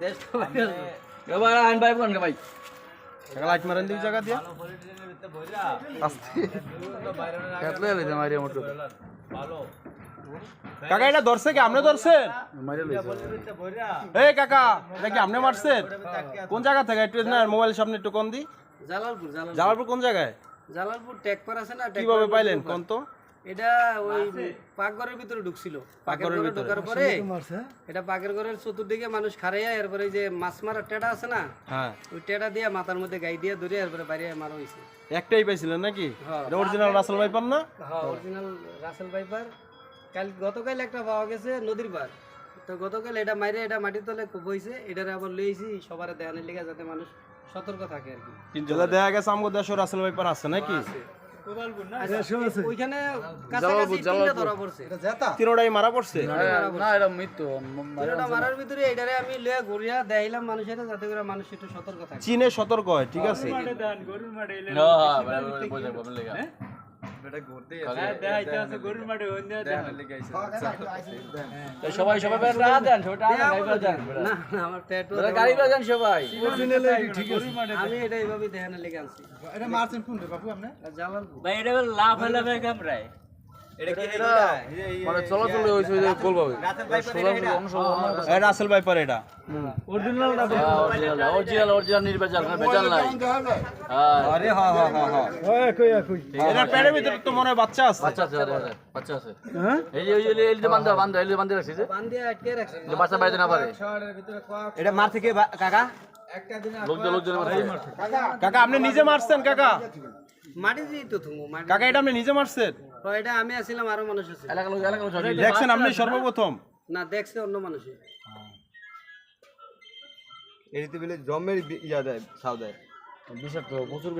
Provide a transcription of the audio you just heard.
দেশ তো এবার আইন ভাই কোন ভাই টাকা লাইট মারেন দুই জায়গা দিয়ে আস্তে কেটলে লইতে মারিয়া মোটর কাকা এটা ধরছে কি আপনি ধরছেন মারিয়া লইছে এই কাকা এটা কি আপনি মারছেন কোন জায়গা থেকে একটু না মোবাইলের সামনে একটু কোন দি জালালপুর জালালপুর কোন জায়গায় জালালপুর ট্যাগপার আছে না কিভাবে পাইলেন কোন তো এটা ওই পাকঘরের ভিতরে ঢুকছিল পাকঘরের ভিতরে ঢোকার পরে এটা পাকের ঘরের চতুর্দিকে মানুষ খাড়াইয়া এরপরে যে মাছ মারার টেডা আছে না হ্যাঁ ওই টেডা দিয়ে মাথার মধ্যে গাই দিয়ে ধরে এরপরে বাইরে মারা হয়েছে একটাই পাইছিলেন নাকি হ্যাঁ। এটা অরিজিনাল রাসেল ভাইপার না হ্যাঁ অরিজিনাল রাসেল ভাইপার গতকাল একটা পাওয়া গেছে নদীর পার তো গতকাল এটা মাইরে এটা মাটির তলে খুব হয়েছে এটারে আবার লইছি সবার দেখানোর লেগে যাতে মানুষ সতর্ক থাকে আর কি যেটা দেখা গেছে আমগো দেশের রাসেল ভাইপার আছে নাকি ওইখানে কাছাকাছি তিনটা ধরা পড়ছে তিনোটাই মারা পড়ছে না এটা মৃত্যু তিনটা মারার ভিতরে এটারে আমি লয়ে ঘুরিয়া দেখাইলাম মানুষের যাতে করে মানুষ একটু সতর্ক থাকে চীনে সতর্ক হয় ঠিক আছে সবাই সবাই রাত দেন ছোটা দেন না না আমার ট্যাটু গাড়ি বাজান সবাই আমি এটা এইভাবে দেখানোর লেগে আনছি এটা মারছেন কোন রে বাপু আপনি জালালপুর ভাই এটা লাভ হলে ভাই কামরায় মানে চলাচল হইছে যে গোল পাবে এটা রাসেল ভাইপার এটা অরিজিনাল নির্বাচন বেজাল নাই আরে হ্যাঁ হ্যাঁ হ্যাঁ হ্যাঁ এটার পেটের ভিতরে তো মনে হয় বাচ্চা আছে বাচ্চা আছে বাচ্চা আছে এই যে এই যে বান্ধা রাখছে যে বান দিয়ে আটকে রাখছে যে বাচ্চা বাইরে না পারে এটা মার থেকে কাকা লোকজন কাকা আপনি নিজে মারছেন কাকা মাটি দিয়ে তো তুমি মাটি কাকা এটা আপনি নিজে মারছেন তো এটা আমি আছিলাম আরো মানুষ আছে এলাকা দেখছেন আপনি সর্বপ্রথম না দেখছে অন্য মানুষে এই রীতি বলে জমের ইয়া দেয় সাউ দেয় বিষাক্ত প্রচুর